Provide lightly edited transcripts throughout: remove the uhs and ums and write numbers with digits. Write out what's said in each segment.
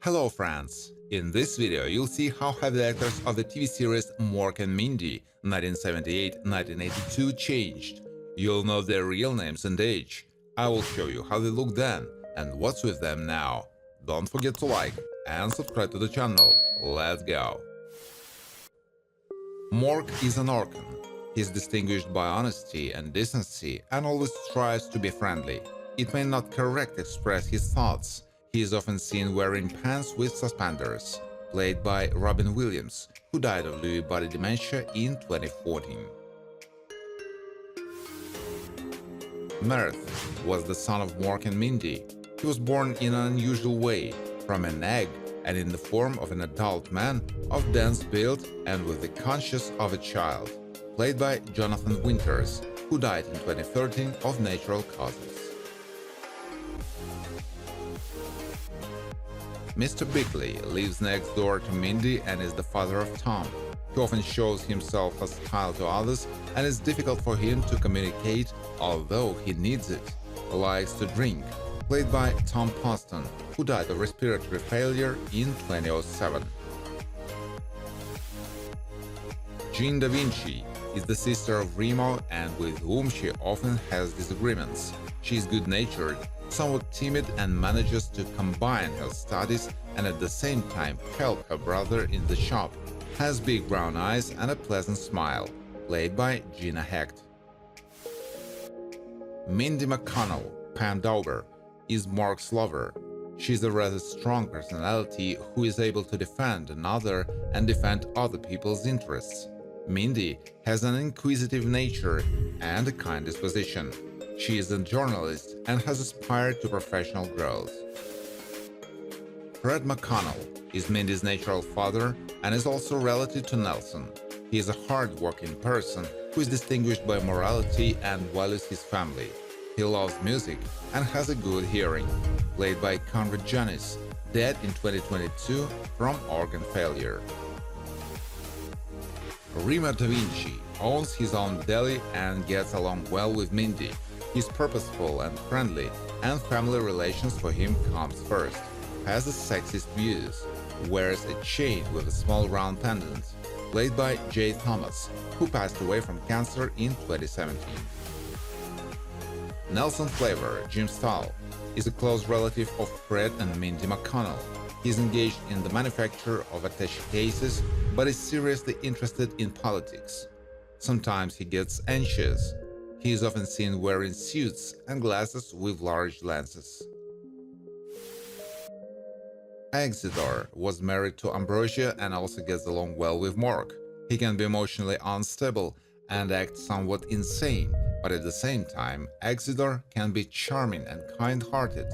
Hello friends! In this video you'll see how have the actors of the TV series Mork and Mindy 1978-1982 changed. You'll know their real names and age. I will show you how they look then and what's with them now. Don't forget to like and subscribe to the channel. Let's go! Mork is an orphan. He's distinguished by honesty and decency and always tries to be friendly. It may not correctly express his thoughts. He is often seen wearing pants with suspenders, played by Robin Williams, who died of Lewy body dementia in 2014. Meredith was the son of Mork and Mindy. He was born in an unusual way, from an egg and in the form of an adult man of dense build and with the conscience of a child, played by Jonathan Winters, who died in 2013 of natural causes. Mr. Bickley lives next door to Mindy and is the father of Tom. He often shows himself hostile to others and it's difficult for him to communicate, although he needs it. Likes to drink, played by Tom Poston, who died of respiratory failure in 2007. Jean Da Vinci is the sister of Remo and with whom she often has disagreements. She is good-natured, somewhat timid and manages to combine her studies and at the same time help her brother in the shop. Has big brown eyes and a pleasant smile, played by Gina Hecht. Mindy McConnell, Pam Dauber, is Mork's lover. She is a rather strong personality who is able to defend another and defend other people's interests. Mindy has an inquisitive nature and a kind disposition. She is a journalist and has aspired to professional growth. Fred McConnell is Mindy's natural father and is also relative to Nelson. He is a hard-working person who is distinguished by morality and values his family. He loves music and has a good hearing, played by Conrad Janis, dead in 2022 from organ failure. Remo Da Vinci owns his own deli and gets along well with Mindy. He's purposeful and friendly, and family relations for him comes first. Has the sexiest views, wears a chain with a small round pendant, played by Jay Thomas, who passed away from cancer in 2017. Nelson Flavor, Jim Stahl, is a close relative of Fred and Mindy McConnell. He's engaged in the manufacture of attaché cases, but is seriously interested in politics. Sometimes he gets anxious. He is often seen wearing suits and glasses with large lenses. Exidor was married to Ambrosia and also gets along well with Mork. He can be emotionally unstable and act somewhat insane, but at the same time, Exidor can be charming and kind-hearted,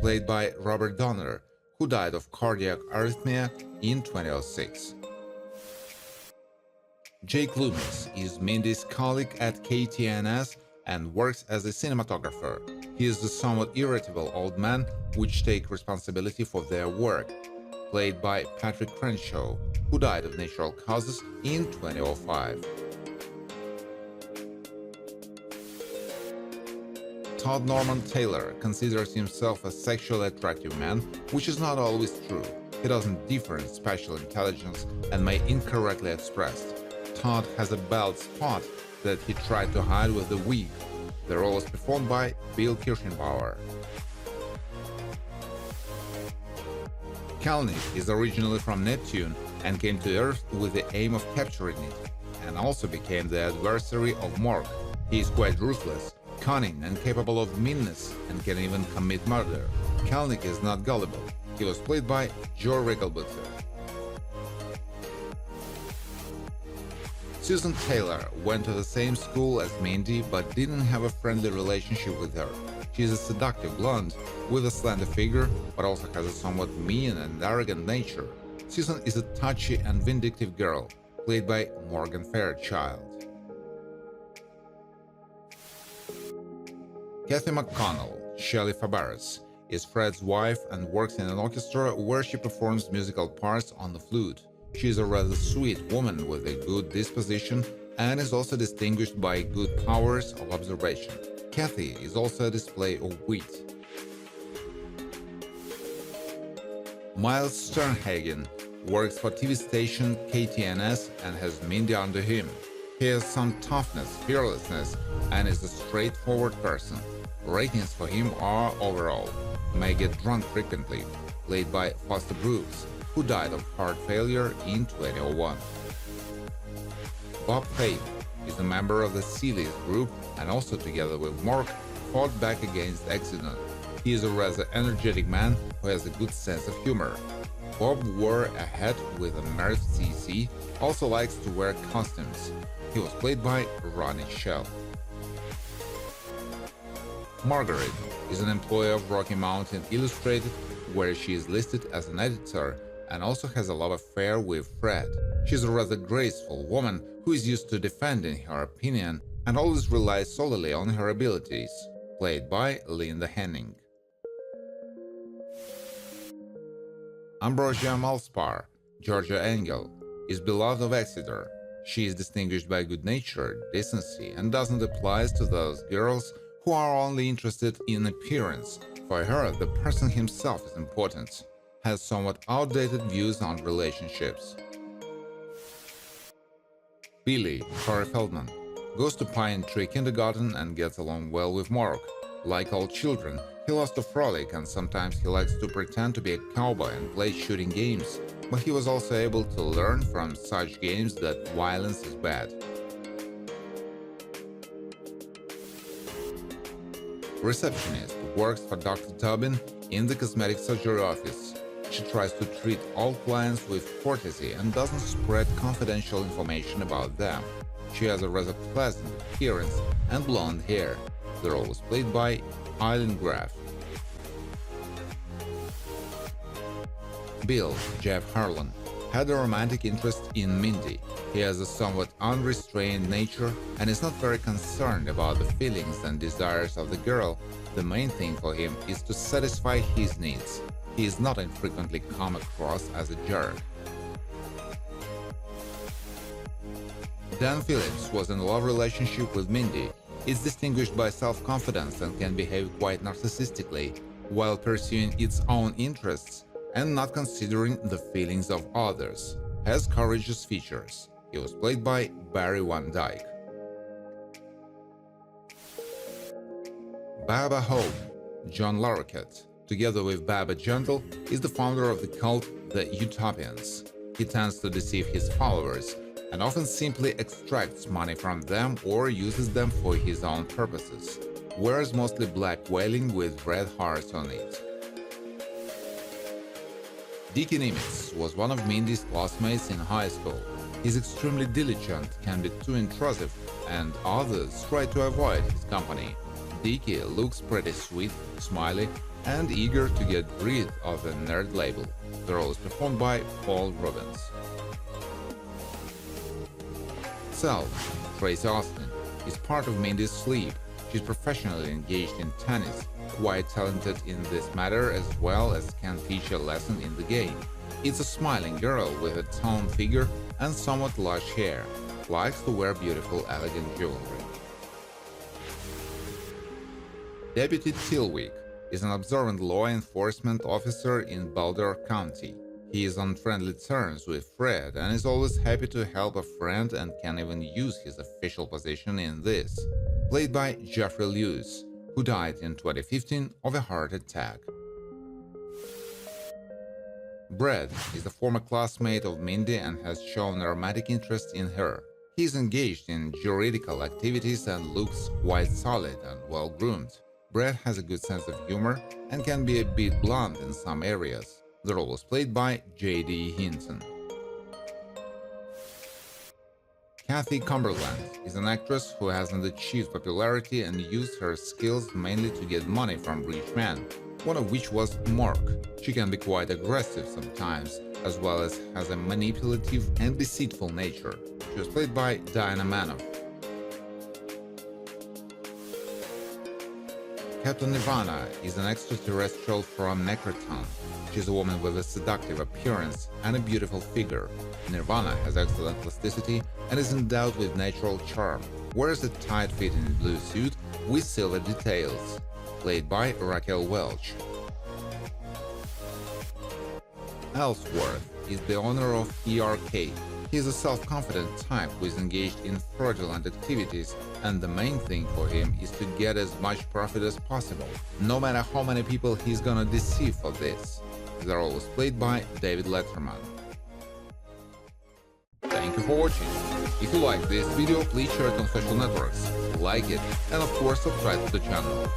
played by Robert Donner, who died of cardiac arrhythmia in 2006. Jake Loomis is Mindy's colleague at KTNS and works as a cinematographer. He is the somewhat irritable old man which take responsibility for their work, played by Patrick Crenshaw, who died of natural causes in 2005. Todd Norman Taylor considers himself a sexually attractive man, which is not always true. He doesn't differ in special intelligence and may incorrectly expressed. Todd has a bald spot that he tried to hide with a wig. The role was performed by Bill Kirchenbauer. Kalnick is originally from Neptune and came to Earth with the aim of capturing it, and also became the adversary of Mork. He is quite ruthless, cunning and capable of meanness and can even commit murder. Kalnick is not gullible. He was played by Joe Regalbutter. Susan Taylor went to the same school as Mindy but didn't have a friendly relationship with her. She is a seductive blonde with a slender figure but also has a somewhat mean and arrogant nature. Susan is a touchy and vindictive girl, played by Morgan Fairchild. Kathy McConnell, Shelley Fabares, is Fred's wife and works in an orchestra where she performs musical parts on the flute. She is a rather sweet woman with a good disposition and is also distinguished by good powers of observation. Kathy is also a display of wit. Miles Sternhagen works for TV station KTNS and has Mindy under him. He has some toughness, fearlessness, and is a straightforward person. Ratings for him are overall. May get drunk frequently, played by Foster Brooks, who died of heart failure in 2001. Bob Faith is a member of the Seeley's group and also together with Mork fought back against Exodus. He is a rather energetic man who has a good sense of humor. Bob wore a hat with a Merv CC, also likes to wear costumes. He was played by Ronnie Shell. Margaret is an employee of Rocky Mountain Illustrated, where she is listed as an editor and also has a love affair with Fred. She's a rather graceful woman who is used to defending her opinion and always relies solely on her abilities, played by Linda Henning. Ambrosia Malspar, Georgia Engel, is beloved of Exeter. She is distinguished by good nature, decency, and doesn't apply to those girls who are only interested in appearance. For her, the person himself is important. Has somewhat outdated views on relationships. Billy, Corey Feldman, goes to Pine Tree Kindergarten and gets along well with Mork. Like all children, he loves to frolic and sometimes he likes to pretend to be a cowboy and play shooting games, but he was also able to learn from such games that violence is bad. Receptionist works for Dr. Tobin in the cosmetic surgery office. She tries to treat all clients with courtesy and doesn't spread confidential information about them. She has a rather pleasant appearance and blonde hair. The role was played by Eileen Graff. Bill, Jeff Harlan, had a romantic interest in Mindy. He has a somewhat unrestrained nature and is not very concerned about the feelings and desires of the girl. The main thing for him is to satisfy his needs. He is not infrequently come across as a jerk. Dan Phillips was in a love relationship with Mindy. It's distinguished by self-confidence and can behave quite narcissistically, while pursuing its own interests and not considering the feelings of others. Has courageous features. He was played by Barry Van Dyke. Baba Hope, John Larroquette, together with Baba Gentle, is the founder of the cult The Utopians. He tends to deceive his followers and often simply extracts money from them or uses them for his own purposes. Wears mostly black whaling with red hearts on it. Dickie Nimitz was one of Mindy's classmates in high school. He's extremely diligent, can be too intrusive, and others try to avoid his company. Dickie looks pretty sweet, smiley, and eager to get rid of the nerd label. The role is performed by Paul Robbins. Sal, Tracy Austin, is part of Mindy's sleep. She's professionally engaged in tennis, quite talented in this matter as well as can teach a lesson in the game. It's a smiling girl with a toned figure and somewhat lush hair. Likes to wear beautiful, elegant jewelry. Deputy Tilwick is an observant law enforcement officer in Boulder County. He is on friendly terms with Fred and is always happy to help a friend and can even use his official position in this. Played by Jeffrey Lewis, who died in 2015 of a heart attack. Brad is a former classmate of Mindy and has shown a romantic interest in her. He is engaged in juridical activities and looks quite solid and well-groomed. Brad has a good sense of humor and can be a bit blunt in some areas. The role was played by J.D. Hinton. Kathy Cumberland is an actress who hasn't achieved popularity and used her skills mainly to get money from rich men, one of which was Mork. She can be quite aggressive sometimes, as well as has a manipulative and deceitful nature. She was played by Diana Manoff. Captain Nirvana is an extraterrestrial from Necroton. She's a woman with a seductive appearance and a beautiful figure. Nirvana has excellent plasticity and is endowed with natural charm, wears a tight-fitting blue suit with silver details. Played by Raquel Welch. Ellsworth is the owner of ERK. He's a self-confident type who is engaged in fraudulent activities, and the main thing for him is to get as much profit as possible, no matter how many people he's gonna deceive for this. The role was played by David Letterman. Thank you for watching. If you like this video, please share it on social networks, like it, and of course subscribe to the channel.